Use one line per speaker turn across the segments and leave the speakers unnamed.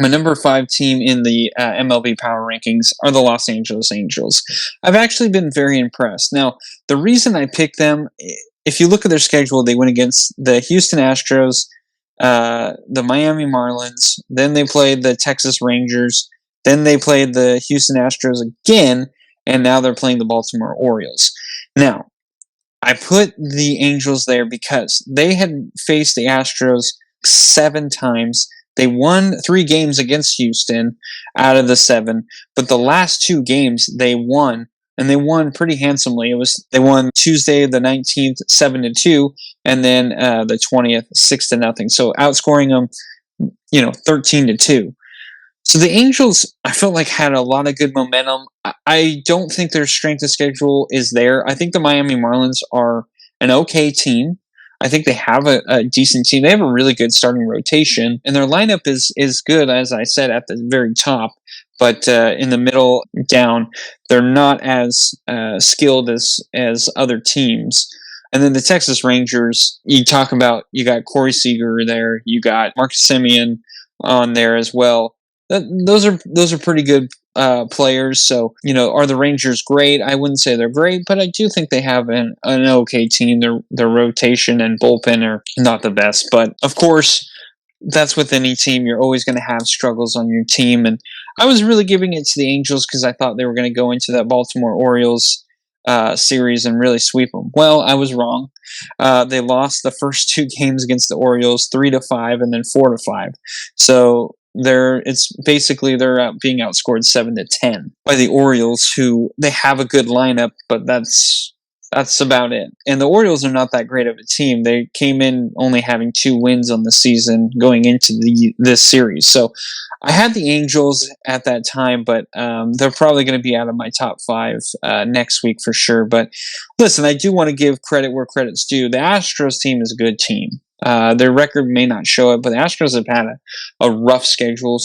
My number 5 team in the MLB power rankings are the Los Angeles Angels. I've actually been very impressed. Now, the reason I picked them, if you look at their schedule, they went against the Houston Astros, the Miami Marlins, then they played the Texas Rangers, then they played the Houston Astros again, and now they're playing the Baltimore Orioles. Now, I put the Angels there because they had faced the Astros 7 times. They won 3 games against Houston out of the 7, but the last 2 games they won, and they won pretty handsomely. They won Tuesday the 19th 7-2, and then the 20th 6-0. So outscoring them, 13-2. So the Angels, I felt like had a lot of good momentum. I don't think their strength of schedule is there. I think the Miami Marlins are an okay team. I think they have a decent team. They have a really good starting rotation, and their lineup is good, as I said, at the very top. But in the middle down, they're not as skilled as other teams. And then the Texas Rangers, you got Corey Seager there, you got Marcus Semien on there as well. Those are pretty good players. So, are the Rangers great? I wouldn't say they're great, but I do think they have an okay team. Their rotation and bullpen are not the best. But, of course, that's with any team. You're always going to have struggles on your team. And I was really giving it to the Angels because I thought they were going to go into that Baltimore Orioles series and really sweep them. Well, I was wrong. They lost the first 2 games against the Orioles 3-5 and then 4-5. So they're being outscored 7-10 by the Orioles, who they have a good lineup, but that's about it. And the Orioles are not that great of a team. They came in only having 2 wins on the season going into this series. So I had the Angels at that time, but they're probably going to be out of my top 5 next week for sure. But listen, I do want to give credit where credit's due. The Astros team is a good team. Their record may not show it, but the Astros have had a rough schedule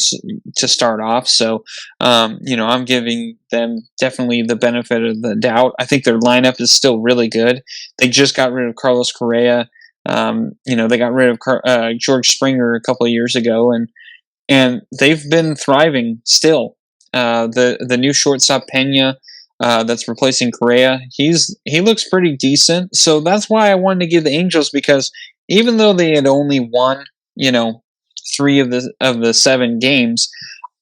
to start off. So, I'm giving them definitely the benefit of the doubt. I think their lineup is still really good. They just got rid of Carlos Correa. They got rid of George Springer a couple of years ago, and they've been thriving still. The new shortstop Pena, that's replacing Correa, he looks pretty decent. So that's why I wanted to give the Angels, because even though they had only won, 3 of the 7 games,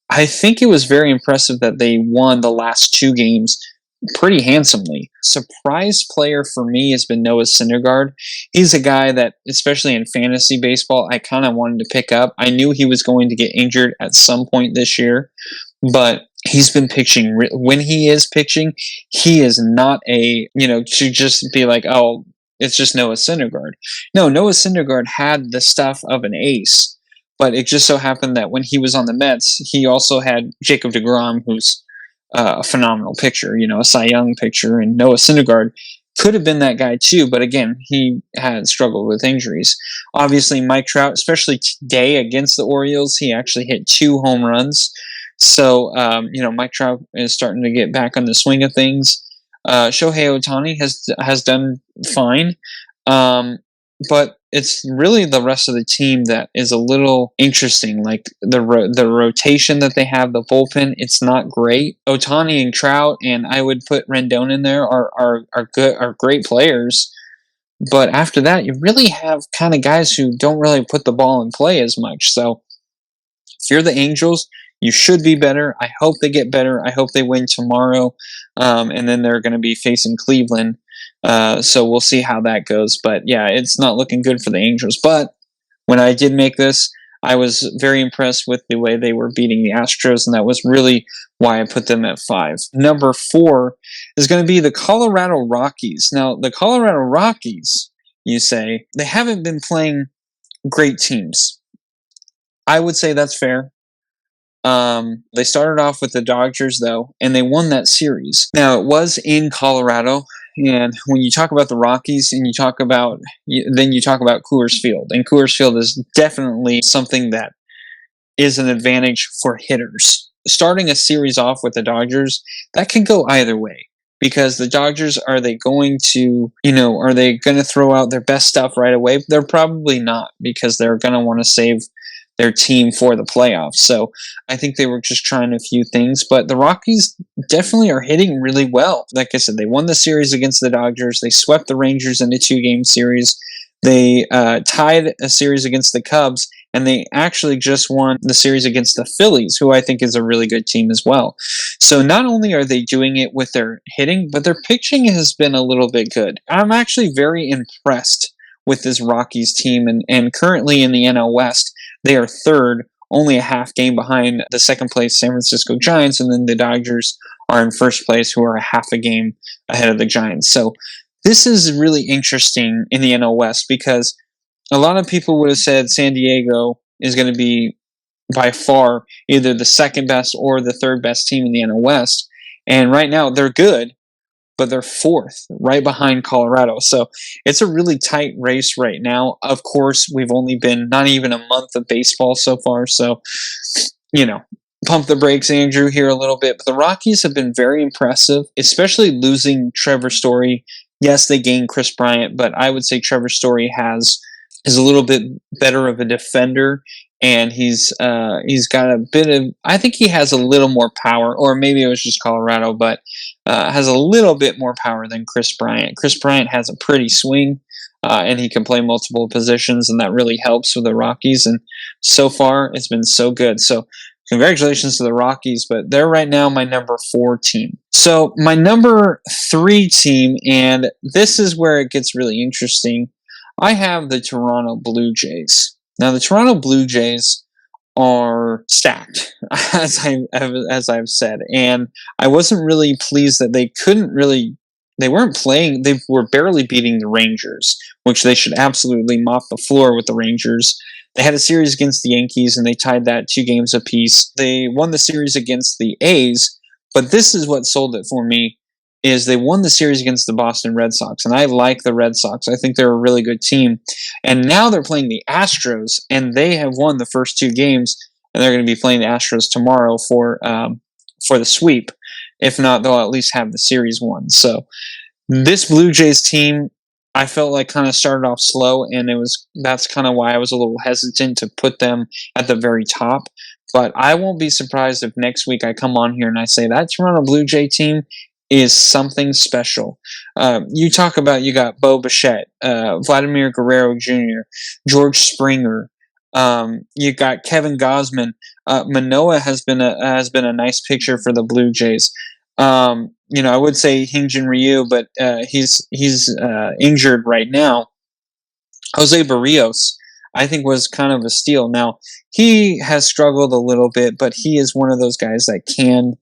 I think it was very impressive that they won the last 2 games pretty handsomely. Surprise player for me has been Noah Syndergaard. He's a guy that, especially in fantasy baseball, I kind of wanted to pick up. I knew he was going to get injured at some point this year, but he's been pitching. When he is pitching, he is not to just be like, oh, it's just Noah Syndergaard. No, Noah Syndergaard had the stuff of an ace, but it just so happened that when he was on the Mets, he also had Jacob deGrom, who's a phenomenal pitcher, a Cy Young pitcher, and Noah Syndergaard could have been that guy too, but again, he had struggled with injuries. Obviously, Mike Trout, especially today against the Orioles, he actually hit 2 home runs. So, Mike Trout is starting to get back on the swing of things. Shohei Ohtani has done fine, but it's really the rest of the team that is a little interesting. Like the rotation that they have, the bullpen, it's not great. Ohtani and Trout, and I would put Rendon in there, are great players. But after that, you really have kind of guys who don't really put the ball in play as much. So if you're the Angels, you should be better. I hope they get better. I hope they win tomorrow. And then they're going to be facing Cleveland. So we'll see how that goes. But yeah, it's not looking good for the Angels. But when I did make this, I was very impressed with the way they were beating the Astros. And that was really why I put them at 5. Number 4 is going to be the Colorado Rockies. Now, the Colorado Rockies, you say, they haven't been playing great teams. I would say that's fair. They started off with the Dodgers, though, and they won that series. Now, it was in Colorado, and when you talk about the Rockies, and you talk about Coors Field, and Coors Field is definitely something that is an advantage for hitters. Starting a series off with the Dodgers, that can go either way, because the Dodgers, are they going to throw out their best stuff right away? They're probably not, because they're going to want to save their team for the playoffs. So I think they were just trying a few things, but the Rockies definitely are hitting really well. Like I said, they won the series against the Dodgers. They swept the Rangers in a 2-game series. They tied a series against the Cubs, and they actually just won the series against the Phillies, who I think is a really good team as well. So not only are they doing it with their hitting, but their pitching has been a little bit good. I'm actually very impressed with this Rockies team, and currently in the NL West, they are third, only a half game behind the second place San Francisco Giants, and then the Dodgers are in first place, who are a half a game ahead of the Giants. So this is really interesting in the NL West, because a lot of people would have said San Diego is going to be by far either the second best or the third best team in the NL West. And right now they're good, but they're fourth, right behind Colorado. So it's a really tight race right now. Of course, we've only been not even a month of baseball so far. So, pump the brakes, Andrew, here a little bit. But the Rockies have been very impressive, especially losing Trevor Story. Yes, they gained Chris Bryant, but I would say Trevor Story is a little bit better of a defender, and he's got a bit of, I think he has a little more power, or maybe it was just Colorado, but has a little bit more power than Chris Bryant. Chris Bryant has a pretty swing, and he can play multiple positions, and that really helps with the Rockies, and so far it's been so good. So congratulations to the Rockies, but they're right now my number 4 team. So my number 3 team, and this is where it gets really interesting, I have the Toronto Blue Jays. Now, the Toronto Blue Jays are stacked, as I've said, and I wasn't really pleased that they weren't playing. They were barely beating the Rangers, which they should absolutely mop the floor with the Rangers. They had a series against the Yankees, and they tied that 2 games apiece. They won the series against the A's, but this is what sold it for me, is they won the series against the Boston Red Sox, and I like the Red Sox. I think they're a really good team. And now they're playing the Astros, and they have won the first 2 games, and they're going to be playing the Astros tomorrow for the sweep. If not, they'll at least have the series won. So this Blue Jays team, I felt like kind of started off slow, and that's kind of why I was a little hesitant to put them at the very top. But I won't be surprised if next week I come on here and I say that Toronto Blue Jay team is something special. You got Bo Bichette, Vladimir Guerrero Jr., George Springer. You got Kevin Gausman. Manoah has been a nice picture for the Blue Jays. I would say Hyun-Jin Ryu, but he's injured right now. Jose Barrios, I think, was kind of a steal. Now, he has struggled a little bit, but he is one of those guys that can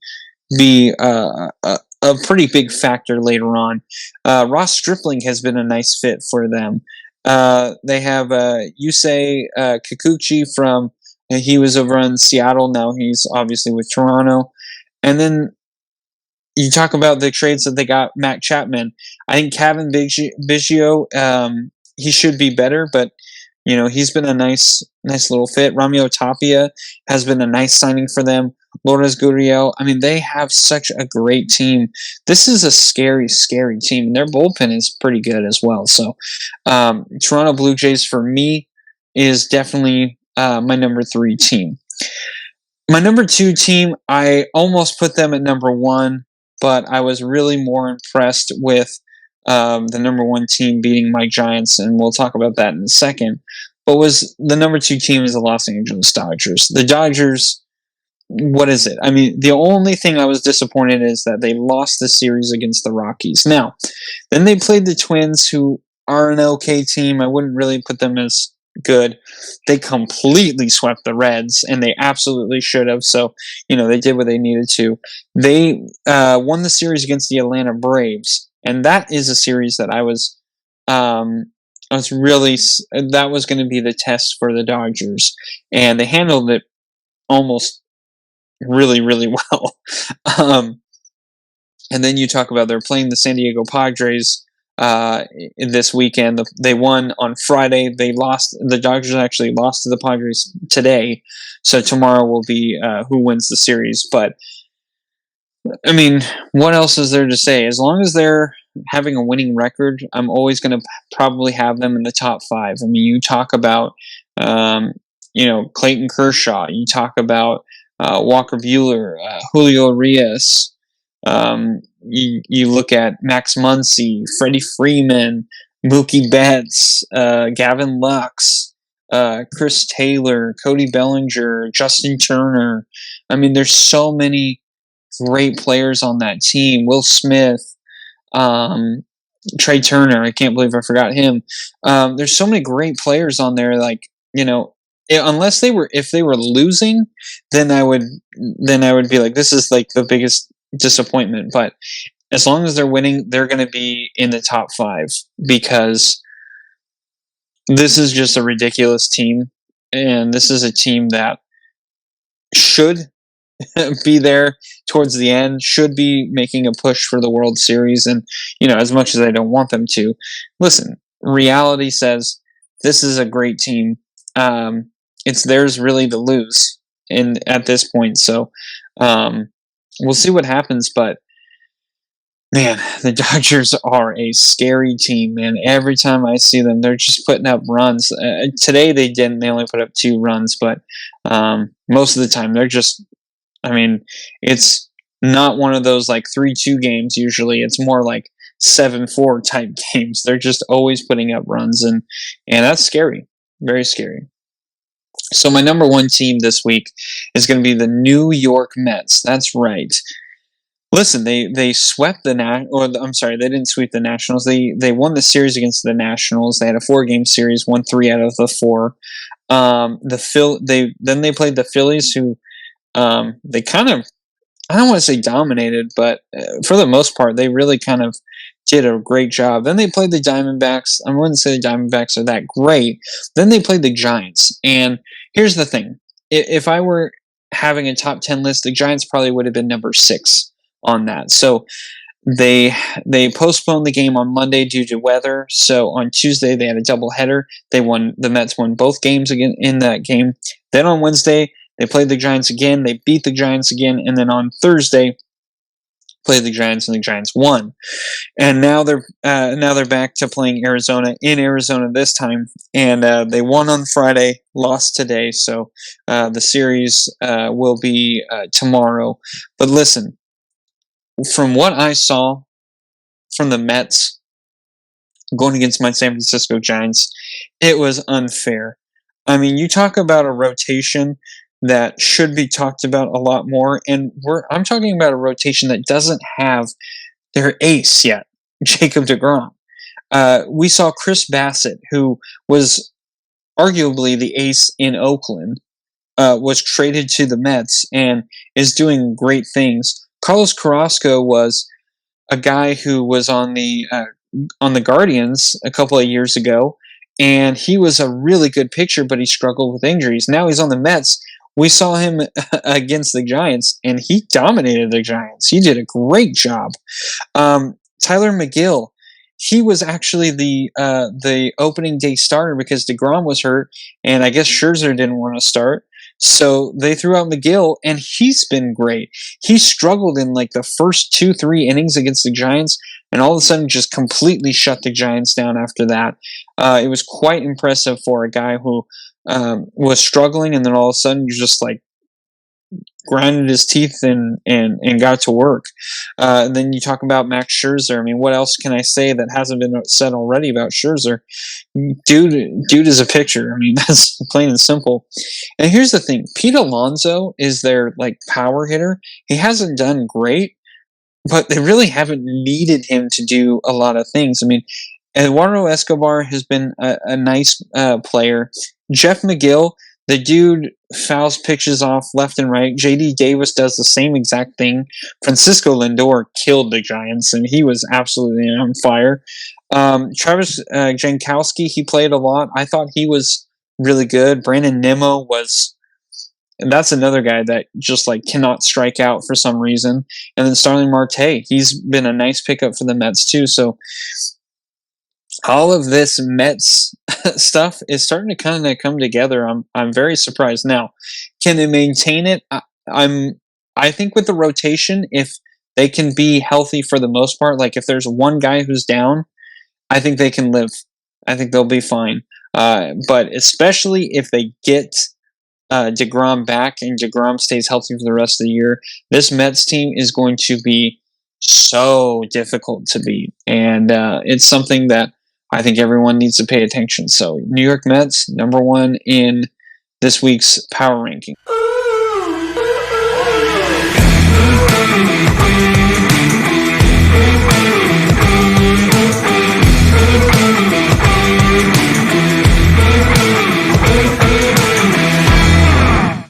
be a pretty big factor later on. Ross Stripling has been a nice fit for them. They have Yusei Kikuchi he was over in Seattle. Now he's obviously with Toronto. And then you talk about the trades that they got. Matt Chapman. I think Kevin Biggio, he should be better, but he's been a nice little fit. Ramiro Tapia has been a nice signing for them. Lourdes Gurriel. I mean, they have such a great team. This is a scary, scary team. Their bullpen is pretty good as well. So, Toronto Blue Jays for me is definitely my number 3 team. My number 2 team, I almost put them at number 1, but I was really more impressed with the number 1 team beating my Giants, and we'll talk about that in a second. But was the number 2 team is the Los Angeles Dodgers. The Dodgers, what is it? I mean, the only thing I was disappointed is that they lost the series against the Rockies. Now, then they played the Twins, who are an okay team. I wouldn't really put them as good. They completely swept the Reds, and they absolutely should have. So, they did what they needed to. They won the series against the Atlanta Braves, and that is a series that I was really, that was going to be the test for the Dodgers, and they handled it almost really, really well. And then you talk about they're playing the San Diego Padres this weekend. They won on Friday. They lost. The Dodgers actually lost to the Padres today. So tomorrow will be who wins the series. But, I mean, what else is there to say? As long as they're having a winning record, I'm always going to probably have them in the top 5. I mean, you talk about Clayton Kershaw. You talk about Walker Buehler, Julio Urias. You look at Max Muncy, Freddie Freeman, Mookie Betts, Gavin Lux, Chris Taylor, Cody Bellinger, Justin Turner. I mean, there's so many great players on that team. Will Smith, Trey Turner. I can't believe I forgot him. There's so many great players on there. Like, if they were losing, then I would be like, this is like the biggest disappointment. But as long as they're winning, they're going to be in the top 5 because this is just a ridiculous team, and this is a team that should be there towards the end, should be making a push for the World Series. And, as much as I don't want them to, listen, reality says this is a great team. It's theirs really to lose at this point. So we'll see what happens. But, man, the Dodgers are a scary team, man. Every time I see them, they're just putting up runs. Today they didn't. They only put up 2 runs. But most of the time they're just, it's not one of those like 3-2 games usually. It's more like 7-4 type games. They're just always putting up runs, and that's scary. Very scary. So my number 1 team this week is going to be the New York Mets. That's right. Listen, they swept they didn't sweep the Nationals. They won the series against the Nationals. They had a 4-game series, won 3 out of the 4. They played the Phillies, who they kind of, I don't want to say dominated, but for the most part, they really kind of did a great job. Then they played the Diamondbacks. I wouldn't say the Diamondbacks are that great. Then they played the Giants. And here's the thing. If I were having a top 10 list, the Giants probably would have been number 6 on that. So they postponed the game on Monday due to weather. So on Tuesday, they had a doubleheader. The Mets won both games again in that game. Then on Wednesday, they played the Giants again. They beat the Giants again. And then on Thursday, played the Giants, and the Giants won. And now they're back to playing Arizona in Arizona this time. And they won on Friday, lost today. So the series will be tomorrow. But listen, from what I saw from the Mets going against my San Francisco Giants, it was unfair. I mean, you talk about a rotation that should be talked about a lot more, and I'm talking about a rotation that doesn't have their ace yet, Jacob deGrom. We saw Chris Bassett, who was arguably the ace in Oakland, was traded to the Mets and is doing great things. Carlos Carrasco was a guy who was on the Guardians a couple of years ago, and he was a really good pitcher, but he struggled with injuries. Now he's on the Mets. We saw him against the Giants, and he dominated the Giants. He did a great job. Tyler McGill, he was actually the opening day starter because DeGrom was hurt, and I guess Scherzer didn't want to start. So they threw out McGill, and he's been great. He struggled in like the first 2-3 innings against the Giants, and all of a sudden just completely shut the Giants down after that. It was quite impressive for a guy who was struggling, and then all of a sudden just like grinded his teeth and got to work. Then you talk about Max Scherzer. I mean, what else can I say that hasn't been said already about Scherzer? Dude is a pitcher. I mean, that's plain and simple. And here's the thing. Pete Alonso is their like power hitter. He hasn't done great, but they really haven't needed him to do a lot of things. I mean, Eduardo Escobar has been a nice player. Jeff McGill, the dude fouls pitches off left and right. J.D. Davis does the same exact thing. Francisco Lindor killed the Giants, and he was absolutely on fire. Travis Jankowski, he played a lot. I thought he was really good. Brandon Nimmo and that's another guy that just like cannot strike out for some reason. And then Starling Marte, he's been a nice pickup for the Mets too. So all of this Mets stuff is starting to kind of come together. I'm very surprised. Now, can they maintain it? I think with the rotation, if they can be healthy for the most part, like if there's one guy who's down, I think they can live. I think they'll be fine. But especially if they get DeGrom back and DeGrom stays healthy for the rest of the year, this Mets team is going to be so difficult to beat. And it's something that I think everyone needs to pay attention. So New York Mets, number one in this week's power ranking.